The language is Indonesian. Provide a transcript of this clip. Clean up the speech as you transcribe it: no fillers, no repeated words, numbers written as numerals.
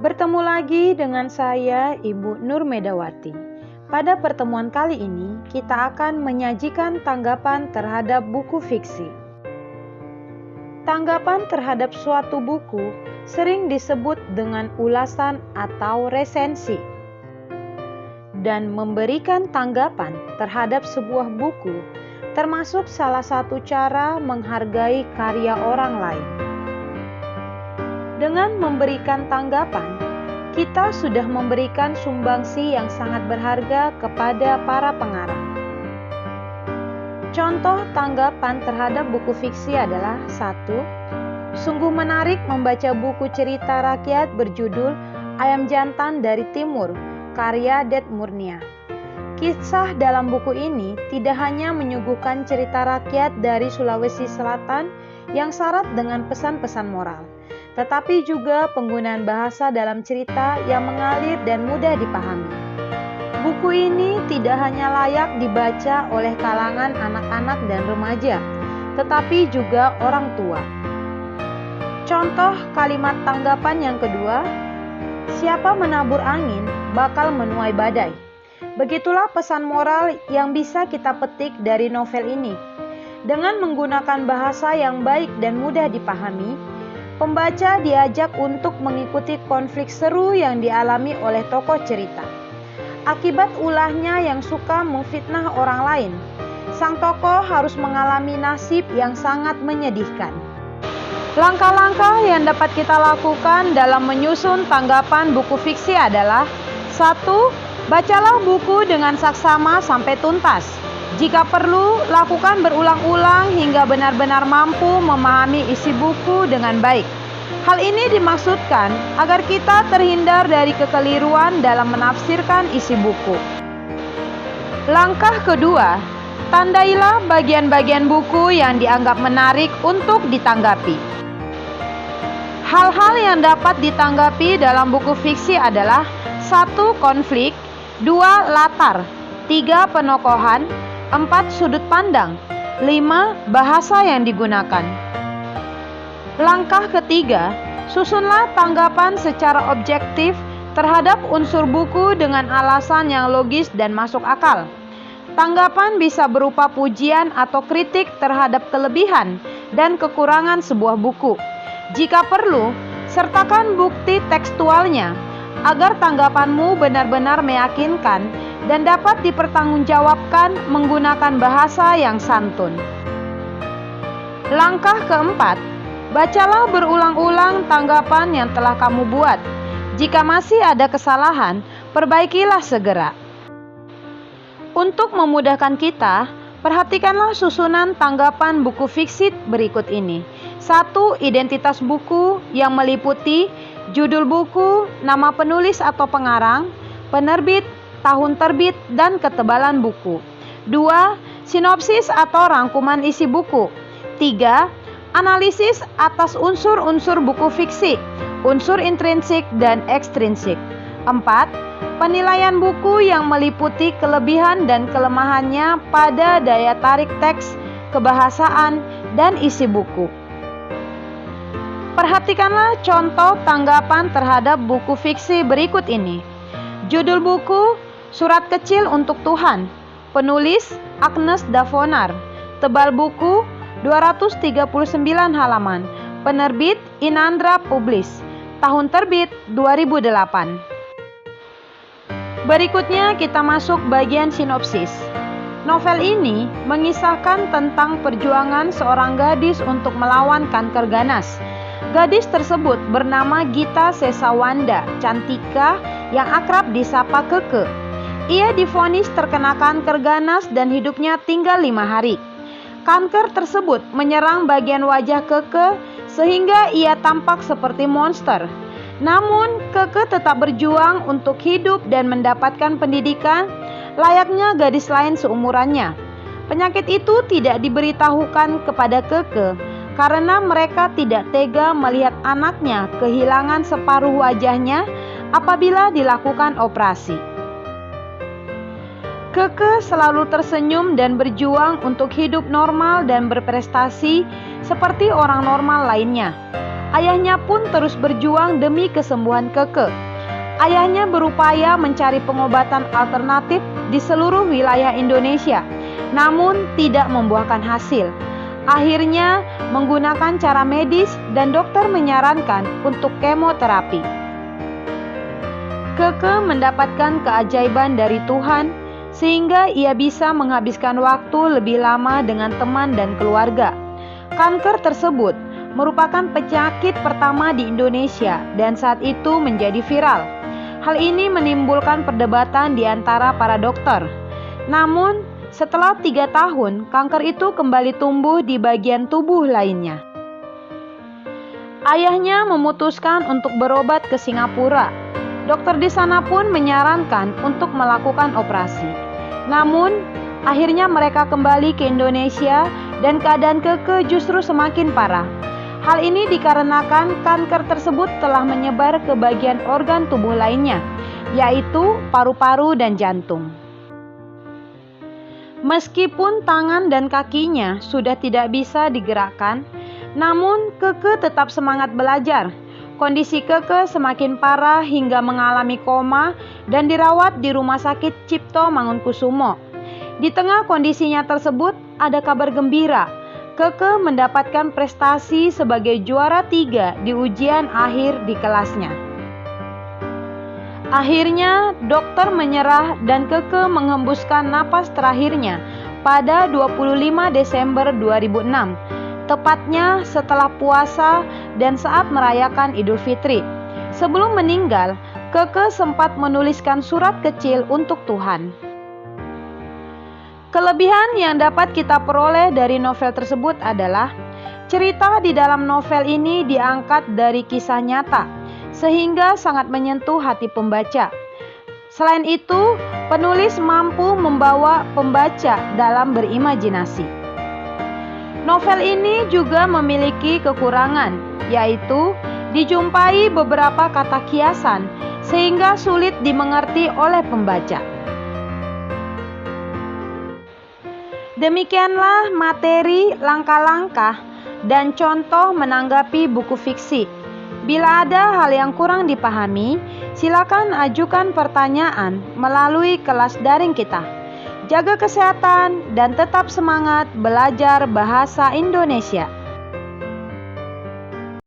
Bertemu lagi dengan saya, Ibu Nur Medawati. Pada pertemuan kali ini, kita akan menyajikan tanggapan terhadap buku fiksi. Tanggapan terhadap suatu buku sering disebut dengan ulasan atau resensi. Dan memberikan tanggapan terhadap sebuah buku termasuk salah satu cara menghargai karya orang lain. Dengan memberikan tanggapan, kita sudah memberikan sumbangsi yang sangat berharga kepada para pengarang. Contoh tanggapan terhadap buku fiksi adalah 1. Sungguh menarik membaca buku cerita rakyat berjudul Ayam Jantan dari Timur, karya Det Murnia. Kisah dalam buku ini tidak hanya menyuguhkan cerita rakyat dari Sulawesi Selatan yang syarat dengan pesan-pesan moral, tetapi juga penggunaan bahasa dalam cerita yang mengalir dan mudah dipahami. Buku ini tidak hanya layak dibaca oleh kalangan anak-anak dan remaja, tetapi juga orang tua. Contoh kalimat tanggapan yang kedua, siapa menabur angin bakal menuai badai. Begitulah pesan moral yang bisa kita petik dari novel ini. Dengan menggunakan bahasa yang baik dan mudah dipahami, pembaca diajak untuk mengikuti konflik seru yang dialami oleh tokoh cerita. Akibat ulahnya yang suka memfitnah orang lain, sang tokoh harus mengalami nasib yang sangat menyedihkan. Langkah-langkah yang dapat kita lakukan dalam menyusun tanggapan buku fiksi adalah 1. Bacalah buku dengan saksama sampai tuntas. Jika perlu, lakukan berulang-ulang hingga benar-benar mampu memahami isi buku dengan baik. Hal ini dimaksudkan agar kita terhindar dari kekeliruan dalam menafsirkan isi buku. Langkah kedua, tandailah bagian-bagian buku yang dianggap menarik untuk ditanggapi. Hal-hal yang dapat ditanggapi dalam buku fiksi adalah 1. Konflik, 2. Latar, 3. Penokohan, 4. Sudut pandang, 5. Bahasa yang digunakan. Langkah ketiga, susunlah tanggapan secara objektif terhadap unsur buku dengan alasan yang logis dan masuk akal. Tanggapan bisa berupa pujian atau kritik terhadap kelebihan dan kekurangan sebuah buku. Jika perlu, sertakan bukti tekstualnya agar tanggapanmu benar-benar meyakinkan dan dapat dipertanggungjawabkan menggunakan bahasa yang santun. Langkah keempat, bacalah berulang-ulang tanggapan yang telah kamu buat. Jika masih ada kesalahan, perbaikilah segera. Untuk memudahkan kita, perhatikanlah susunan tanggapan buku fiksi berikut ini. 1. Identitas buku yang meliputi judul buku, nama penulis atau pengarang, penerbit, tahun terbit, dan ketebalan buku. 2. Sinopsis atau rangkuman isi buku. 3. Analisis atas unsur-unsur buku fiksi, unsur intrinsik dan ekstrinsik. 4. Penilaian buku yang meliputi kelebihan dan kelemahannya pada daya tarik teks, kebahasaan, dan isi buku. Perhatikanlah contoh tanggapan terhadap buku fiksi berikut ini. Judul buku, Surat Kecil untuk Tuhan. Penulis, Agnes Davonar. Tebal buku, 239 halaman. Penerbit, Inandra Publish. Tahun terbit, 2008. Berikutnya kita masuk bagian sinopsis. Novel ini mengisahkan tentang perjuangan seorang gadis untuk melawan kanker ganas. Gadis tersebut bernama Gita Sesawanda Cantika yang akrab disapa Keke. Ia divonis terkena kanker ganas dan hidupnya tinggal 5 hari. Kanker tersebut menyerang bagian wajah Keke sehingga ia tampak seperti monster. Namun Keke tetap berjuang untuk hidup dan mendapatkan pendidikan layaknya gadis lain seumurannya. Penyakit itu tidak diberitahukan kepada Keke karena mereka tidak tega melihat anaknya kehilangan separuh wajahnya apabila dilakukan operasi. Keke selalu tersenyum dan berjuang untuk hidup normal dan berprestasi seperti orang normal lainnya. Ayahnya pun terus berjuang demi kesembuhan Keke. Ayahnya berupaya mencari pengobatan alternatif di seluruh wilayah Indonesia, namun tidak membuahkan hasil. Akhirnya menggunakan cara medis dan dokter menyarankan untuk kemoterapi. Keke mendapatkan keajaiban dari Tuhan sehingga ia bisa menghabiskan waktu lebih lama dengan teman dan keluarga. Kanker tersebut merupakan penyakit pertama di Indonesia dan saat itu menjadi viral. Hal ini menimbulkan perdebatan di antara para dokter. Namun, setelah 3 tahun, kanker itu kembali tumbuh di bagian tubuh lainnya. Ayahnya memutuskan untuk berobat ke Singapura. Dokter di sana pun menyarankan untuk melakukan operasi. Namun, akhirnya mereka kembali ke Indonesia dan keadaan Keke justru semakin parah. Hal ini dikarenakan kanker tersebut telah menyebar ke bagian organ tubuh lainnya, yaitu paru-paru dan jantung. Meskipun tangan dan kakinya sudah tidak bisa digerakkan, namun Keke tetap semangat belajar. Kondisi Keke semakin parah hingga mengalami koma dan dirawat di Rumah Sakit Cipto Mangunkusumo. Di tengah kondisinya tersebut, ada kabar gembira. Keke mendapatkan prestasi sebagai juara 3 di ujian akhir di kelasnya. Akhirnya dokter menyerah dan Keke menghembuskan napas terakhirnya pada 25 Desember 2006, tepatnya setelah puasa dan saat merayakan Idul Fitri. Sebelum meninggal, Keke sempat menuliskan surat kecil untuk Tuhan. Kelebihan yang dapat kita peroleh dari novel tersebut adalah cerita di dalam novel ini diangkat dari kisah nyata, sehingga sangat menyentuh hati pembaca. Selain itu, penulis mampu membawa pembaca dalam berimajinasi. Novel ini juga memiliki kekurangan, yaitu dijumpai beberapa kata kiasan sehingga sulit dimengerti oleh pembaca. Demikianlah materi, langkah-langkah, dan contoh menanggapi buku fiksi. Bila ada hal yang kurang dipahami, silakan ajukan pertanyaan melalui kelas daring kita. Jaga kesehatan dan tetap semangat belajar bahasa Indonesia.